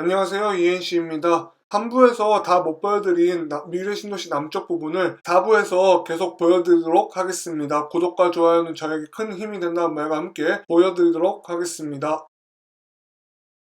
안녕하세요, 이엔씨입니다. 3부에서 다 못 보여드린 미래신도시 남쪽 부분을 4부에서 계속 보여드리도록 하겠습니다. 구독과 좋아요는 저에게 큰 힘이 된다는 말과 함께 보여드리도록 하겠습니다.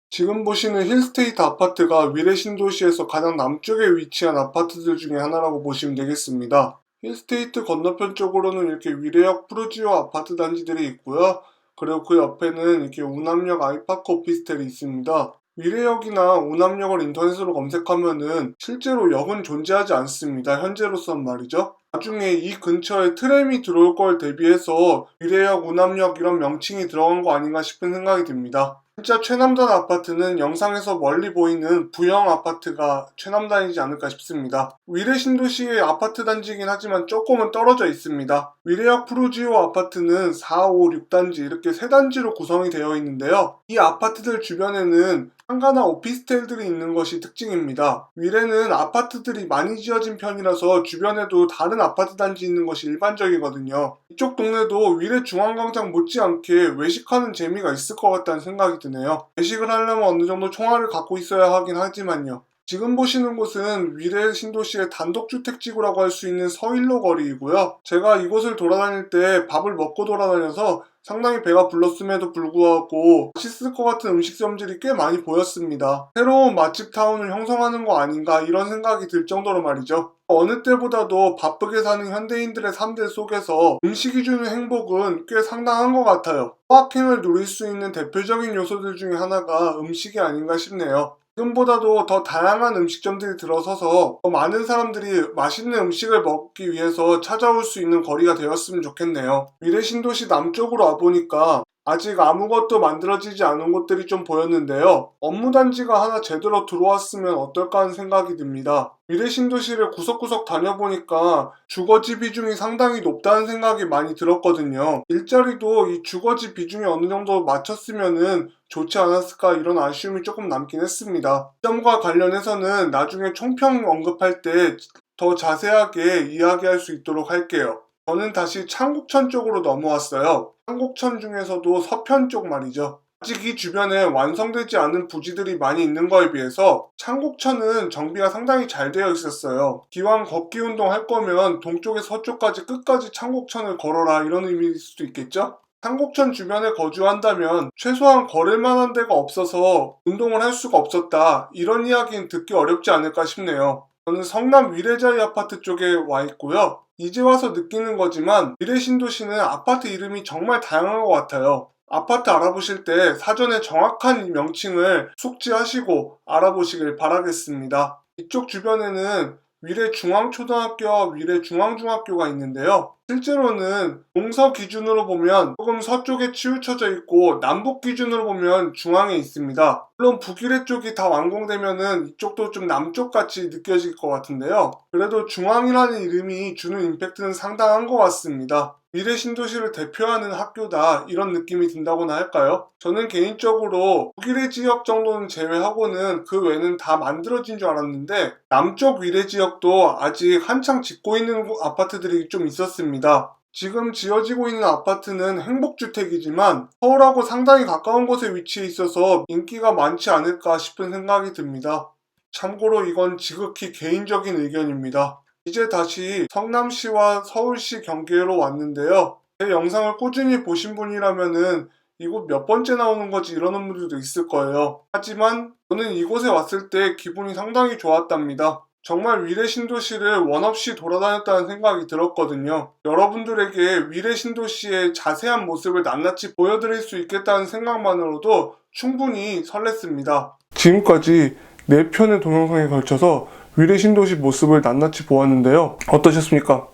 지금 보시는 힐스테이트 아파트가 미래신도시에서 가장 남쪽에 위치한 아파트들 중에 하나라고 보시면 되겠습니다. 힐스테이트 건너편 쪽으로는 이렇게 위례역 푸르지오 아파트 단지들이 있고요. 그리고 그 옆에는 이렇게 운암역 아이파크 오피스텔이 있습니다. 위례역이나 운암역을 인터넷으로 검색하면은 실제로 역은 존재하지 않습니다. 현재로선 말이죠. 나중에 이 근처에 트램이 들어올 걸 대비해서 위례역, 운암역 이런 명칭이 들어간 거 아닌가 싶은 생각이 듭니다. 진짜 최남단 아파트는 영상에서 멀리 보이는 부영 아파트가 최남단이지 않을까 싶습니다. 위례 신도시의 아파트 단지이긴 하지만 조금은 떨어져 있습니다. 위례역 푸르지오 아파트는 4, 5, 6단지 이렇게 3단지로 구성이 되어 있는데요. 이 아파트들 주변에는 상가나 오피스텔들이 있는 것이 특징입니다. 위례는 아파트들이 많이 지어진 편이라서 주변에도 다른 아파트 단지 있는 것이 일반적이거든요. 이쪽 동네도 위례 중앙광장 못지않게 외식하는 재미가 있을 것 같다는 생각이 드네요. 외식을 하려면 어느 정도 총알을 갖고 있어야 하긴 하지만요. 지금 보시는 곳은 위례 신도시의 단독주택지구라고 할 수 있는 서일로 거리이고요. 제가 이곳을 돌아다닐 때 밥을 먹고 돌아다녀서 상당히 배가 불렀음에도 불구하고 맛있을 것 같은 음식점들이 꽤 많이 보였습니다. 새로운 맛집 타운을 형성하는 거 아닌가 이런 생각이 들 정도로 말이죠. 어느 때보다도 바쁘게 사는 현대인들의 삶들 속에서 음식이 주는 행복은 꽤 상당한 것 같아요. 소확행을 누릴 수 있는 대표적인 요소들 중에 하나가 음식이 아닌가 싶네요. 지금보다도 더 다양한 음식점들이 들어서서 더 많은 사람들이 맛있는 음식을 먹기 위해서 찾아올 수 있는 거리가 되었으면 좋겠네요. 위례 신도시 남쪽으로 와보니까 아직 아무것도 만들어지지 않은 곳들이 좀 보였는데요. 업무단지가 하나 제대로 들어왔으면 어떨까 하는 생각이 듭니다. 위례 신도시를 구석구석 다녀보니까 주거지 비중이 상당히 높다는 생각이 많이 들었거든요. 일자리도 이 주거지 비중이 어느 정도 맞췄으면은 좋지 않았을까 이런 아쉬움이 조금 남긴 했습니다. 이 점과 관련해서는 나중에 총평 언급할 때 더 자세하게 이야기할 수 있도록 할게요. 저는 다시 창곡천 쪽으로 넘어왔어요. 창곡천 중에서도 서편 쪽 말이죠. 아직 이 주변에 완성되지 않은 부지들이 많이 있는 거에 비해서 창곡천은 정비가 상당히 잘 되어 있었어요. 기왕 걷기 운동 할 거면 동쪽에서 서쪽까지 끝까지 창곡천을 걸어라 이런 의미일 수도 있겠죠? 창곡천 주변에 거주한다면 최소한 걸을 만한 데가 없어서 운동을 할 수가 없었다 이런 이야기는 듣기 어렵지 않을까 싶네요. 저는 성남 위례자이 아파트 쪽에 와 있고요. 이제 와서 느끼는 거지만 위례 신도시는 아파트 이름이 정말 다양한 것 같아요. 아파트 알아보실 때 사전에 정확한 명칭을 숙지하시고 알아보시길 바라겠습니다. 이쪽 주변에는 위례 중앙초등학교와 위례 중앙중학교가 있는데요. 실제로는 동서 기준으로 보면 조금 서쪽에 치우쳐져 있고 남북 기준으로 보면 중앙에 있습니다. 물론 북위례 쪽이 다 완공되면은 이쪽도 좀 남쪽같이 느껴질 것 같은데요. 그래도 중앙이라는 이름이 주는 임팩트는 상당한 것 같습니다. 위례 신도시를 대표하는 학교다 이런 느낌이 든다고나 할까요? 저는 개인적으로 북위례 지역 정도는 제외하고는 그 외는 다 만들어진 줄 알았는데 남쪽 위례 지역도 아직 한창 짓고 있는 아파트들이 좀 있었습니다. 지금 지어지고 있는 아파트는 행복주택이지만 서울하고 상당히 가까운 곳에 위치해 있어서 인기가 많지 않을까 싶은 생각이 듭니다. 참고로 이건 지극히 개인적인 의견입니다. 이제 다시 성남시와 서울시 경계로 왔는데요. 제 영상을 꾸준히 보신 분이라면은 이곳 몇 번째 나오는 거지 이러는 분들도 있을 거예요. 하지만 저는 이곳에 왔을 때 기분이 상당히 좋았답니다. 정말 위례 신도시를 원 없이 돌아다녔다는 생각이 들었거든요. 여러분들에게 위례 신도시의 자세한 모습을 낱낱이 보여드릴 수 있겠다는 생각만으로도 충분히 설렜습니다. 지금까지 4편의 동영상에 걸쳐서 위례 신도시 모습을 낱낱이 보았는데요. 어떠셨습니까?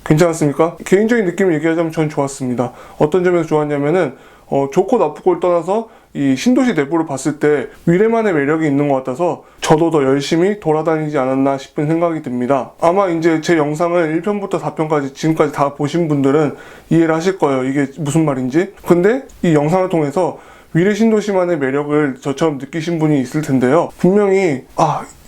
괜찮았습니까? 개인적인 느낌을 얘기하자면 전 좋았습니다. 어떤 점에서 좋았냐면은 좋고 나쁘고를 떠나서 이 신도시 내부를 봤을 때 위례만의 매력이 있는 것 같아서 저도 더 열심히 돌아다니지 않았나 싶은 생각이 듭니다. 아마 이제 제 영상을 1편부터 4편까지 지금까지 다 보신 분들은 이해를 하실 거예요. 이게 무슨 말인지. 근데 이 영상을 통해서 위례 신도시만의 매력을 저처럼 느끼신 분이 있을 텐데요. 분명히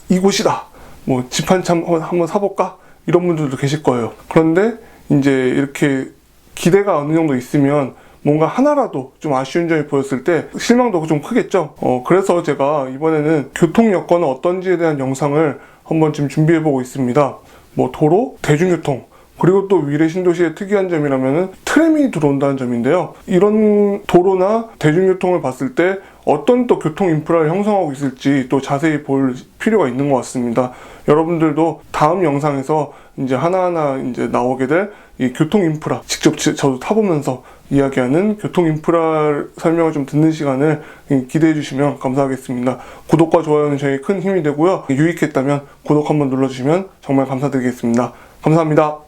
이곳이다. 뭐 집 한 채 한번 사볼까? 이런 분들도 계실 거예요. 그런데 이제 이렇게 기대가 어느 정도 있으면 뭔가 하나라도 좀 아쉬운 점이 보였을 때 실망도 좀 크겠죠. 그래서 제가 이번에는 교통 여건은 어떤지에 대한 영상을 한번 지금 준비해보고 있습니다. 뭐 도로, 대중교통, 그리고 또 위례 신도시의 특이한 점이라면은 트램이 들어온다는 점인데요. 이런 도로나 대중교통을 봤을 때 어떤 또 교통 인프라를 형성하고 있을지 또 자세히 볼 필요가 있는 것 같습니다. 여러분들도 다음 영상에서 이제 하나하나 이제 나오게 될 이 교통 인프라, 직접 저도 타보면서 이야기하는 교통 인프라 설명을 좀 듣는 시간을 기대해 주시면 감사하겠습니다. 구독과 좋아요는 저에게 큰 힘이 되고요. 유익했다면 구독 한번 눌러주시면 정말 감사드리겠습니다. 감사합니다.